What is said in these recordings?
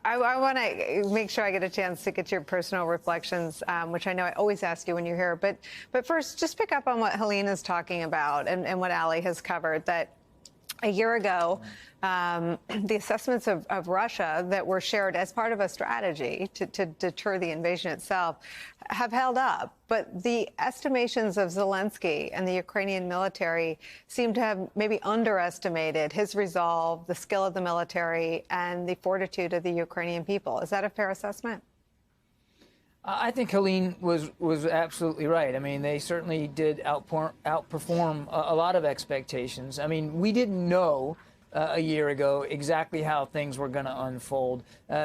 I want to make sure I get a chance to get your personal reflections, which I know I always ask you when you're here. But first, just pick up on what Helene is talking about and what Ali has covered, that a year ago, the assessments of Russia that were shared as part of a strategy to deter the invasion itself have held up. But the estimations of Zelensky and the Ukrainian military seem to have maybe underestimated his resolve, the skill of the military, and the fortitude of the Ukrainian people. Is that a fair assessment? I think Helene was absolutely right. I mean, they certainly did outperform a lot of expectations. I mean, we didn't know a year ago exactly how things were going to unfold.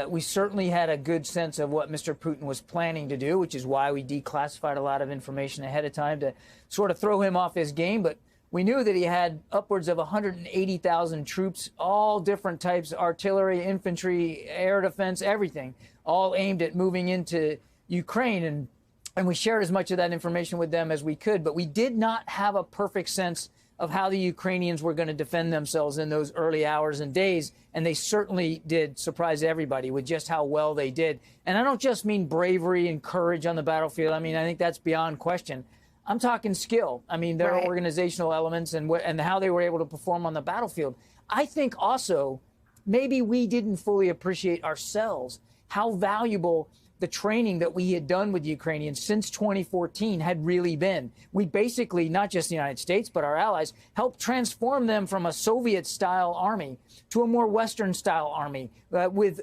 We certainly had a good sense of what Mr. Putin was planning to do, which is why we declassified a lot of information ahead of time to sort of throw him off his game. But we knew that he had upwards of 180,000 troops, all different types, artillery, infantry, air defense, everything, all aimed at moving into Ukraine, and we shared as much of that information with them as we could, but we did not have a perfect sense of how the Ukrainians were going to defend themselves in those early hours and days, and they certainly did surprise everybody with just how well they did. And I don't just mean bravery and courage on the battlefield. I mean, I think that's beyond question. I'm talking skill. I mean, their organizational elements and how they were able to perform on the battlefield. I think also maybe we didn't fully appreciate ourselves how valuable the training that we had done with the Ukrainians since 2014 had really been. We basically, not just the United States, but our allies, helped transform them from a Soviet-style army to a more Western-style army with,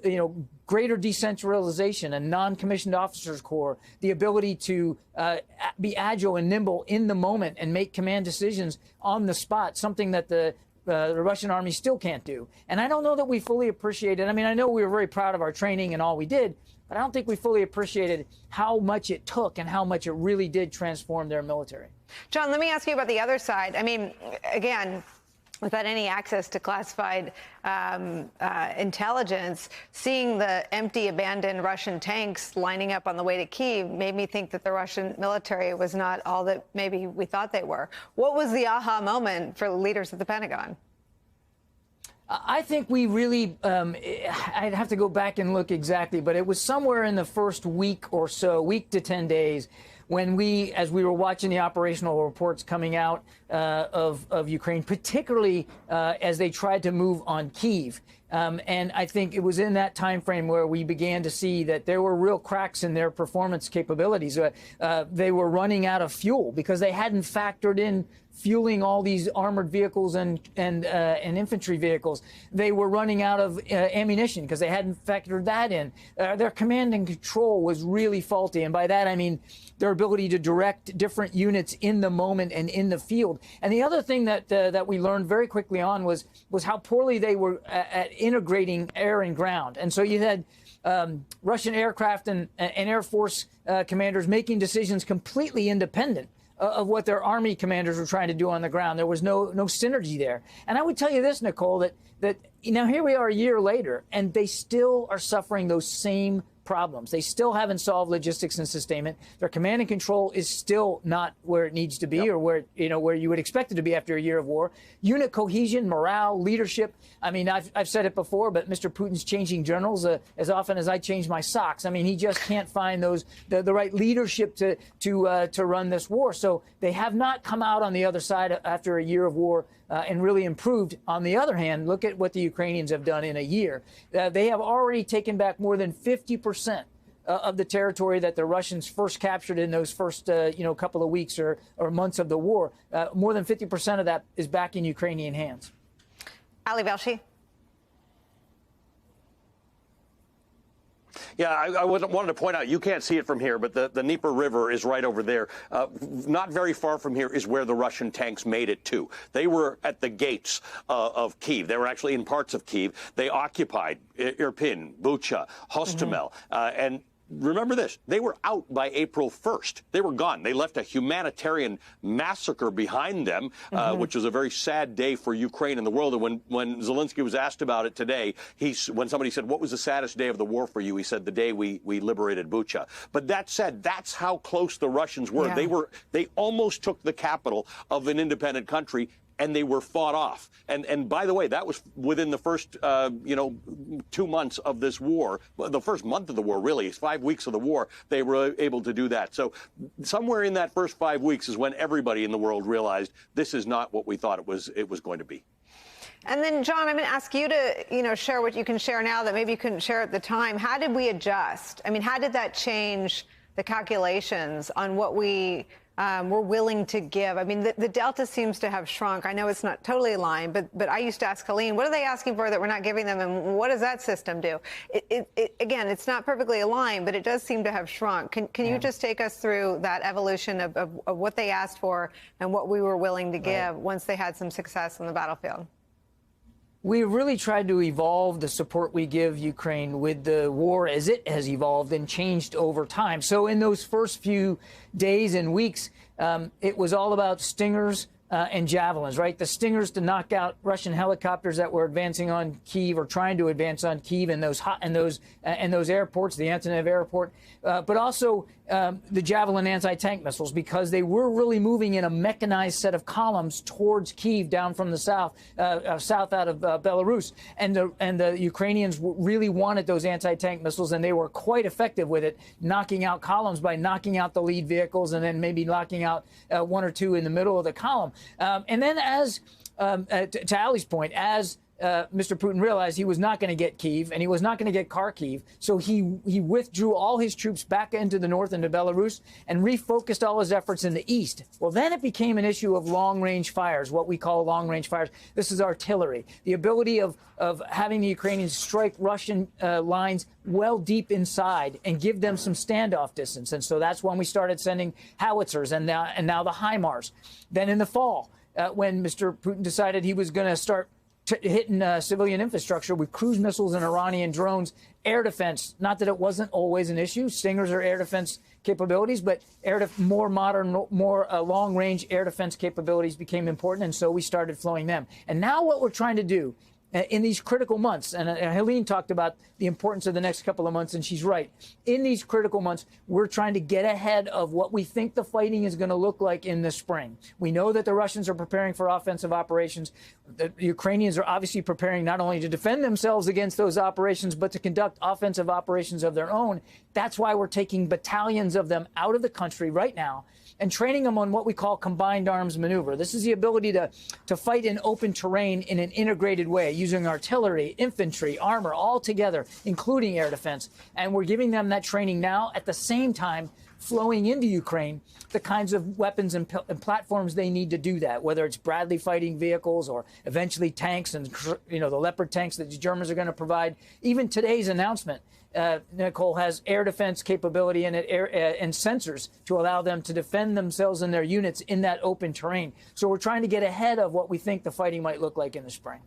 greater decentralization, a non-commissioned officers corps, the ability to be agile and nimble in the moment and make command decisions on the spot, something that the Russian army still can't do. And I don't know that we fully appreciated. I mean, I know we were very proud of our training and all we did, but I don't think we fully appreciated how much it took and how much it really did transform their military. John, let me ask you about the other side. I mean, again, without any access to classified intelligence, seeing the empty, abandoned Russian tanks lining up on the way to Kyiv made me think that the Russian military was not all that maybe we thought they were. What was the aha moment for the leaders at the Pentagon? I think we really, I'd have to go back and look exactly, but it was somewhere in the first week or so, week to 10 days, when we, as we were watching the operational reports coming out of Ukraine, particularly as they tried to move on Kyiv. And I think it was in that time frame where we began to see that there were real cracks in their performance capabilities. They were running out of fuel because they hadn't factored in fueling all these armored vehicles and infantry vehicles. They were running out of ammunition because they hadn't factored that in. Their command and control was really faulty. And by that, I mean their ability to direct different units in the moment and in the field. And the other thing that we learned very quickly on was how poorly they were at integrating air and ground. And so you had Russian aircraft and Air Force commanders making decisions completely independent of what their army commanders were trying to do on the ground. There was no synergy there. And I would tell you this, Nicole, that now here we are a year later, and they still are suffering those same problems. They still haven't solved logistics and sustainment. Their command and control is still not where it needs to be, or where you would expect it to be after a year of war. Unit cohesion, morale, leadership. I mean, I've said it before, but Mr. Putin's changing generals as often as I change my socks. I mean, he just can't find the right leadership to run this war. So they have not come out on the other side after a year of war and really improved. On the other hand, look at what the Ukrainians have done in a year. They have already taken back more than 50% of the territory that the Russians first captured in those first, couple of weeks or months of the war. More than 50% of that is back in Ukrainian hands. Ali Velshi. Yeah, I wanted to point out, you can't see it from here, but the Dnieper River is right over there. Not very far from here is where the Russian tanks made it to. They were at the gates of Kyiv. They were actually in parts of Kyiv. They occupied Irpin, Bucha, Hostomel, and remember this, they were out by April 1st. They were gone. They left a humanitarian massacre behind them, which was a very sad day for Ukraine and the world. And when Zelensky was asked about it today, when somebody said, what was the saddest day of the war for you? He said, the day we liberated Bucha. But that said, that's how close the Russians were. Yeah. They almost took the capital of an independent country. and they were fought off. And by the way, that was within the first 2 months of this war. The first month of the war, really, 5 weeks of the war, they were able to do that. So somewhere in that first 5 weeks is when everybody in the world realized this is not what we thought it was going to be. And then, John, I'm going to ask you to, share what you can share now that maybe you couldn't share at the time. How did we adjust? I mean, how did that change the calculations on what we were willing to give? I mean, the delta seems to have shrunk. I know it's not totally aligned, but I used to ask Helene, what are they asking for that we're not giving them, and what does that system do? Again, it's not perfectly aligned, but it does seem to have shrunk. Can you just take us through that evolution of what they asked for and what we were willing to give once they had some success on the battlefield? We really tried to evolve the support we give Ukraine with the war as it has evolved and changed over time. So in those first few days and weeks, it was all about Stingers and Javelins, right? The Stingers to knock out Russian helicopters that were advancing on Kyiv or trying to advance on Kyiv and those airports, the Antonov airport, but also the Javelin anti-tank missiles, because they were really moving in a mechanized set of columns towards Kyiv down from the south out of Belarus. And the Ukrainians really wanted those anti-tank missiles, and they were quite effective with it, knocking out columns by knocking out the lead vehicles and then maybe knocking out one or two in the middle of the column. And then as, to Ali's point, as Mr. Putin realized he was not going to get Kyiv and he was not going to get Kharkiv, so he withdrew all his troops back into the north, into Belarus, and refocused all his efforts in the east. Well, then it became an issue of long-range fires, what we call long-range fires. This is artillery, the ability of having the Ukrainians strike Russian lines well deep inside and give them some standoff distance. And so that's when we started sending howitzers and now the HIMARS. Then in the fall, when Mr. Putin decided he was going to start hitting civilian infrastructure with cruise missiles and Iranian drones, air defense. Not that it wasn't always an issue. Stingers are air defense capabilities, but more modern, more long-range air defense capabilities became important, and so we started flowing them. And now what we're trying to do in these critical months, and Helene talked about the importance of the next couple of months, and she's right. In these critical months, we're trying to get ahead of what we think the fighting is going to look like in the spring. We know that the Russians are preparing for offensive operations. The Ukrainians are obviously preparing not only to defend themselves against those operations, but to conduct offensive operations of their own. That's why we're taking battalions of them out of the country right now and training them on what we call combined arms maneuver. This is the ability to fight in open terrain in an integrated way, using artillery, infantry, armor, all together, including air defense. And we're giving them that training now, at the same time flowing into Ukraine the kinds of weapons and platforms they need to do that, whether it's Bradley fighting vehicles or eventually tanks and, the Leopard tanks that the Germans are going to provide. Even today's announcement, Nicole, has air defense capability in it, and sensors to allow them to defend themselves and their units in that open terrain. So we're trying to get ahead of what we think the fighting might look like in the spring.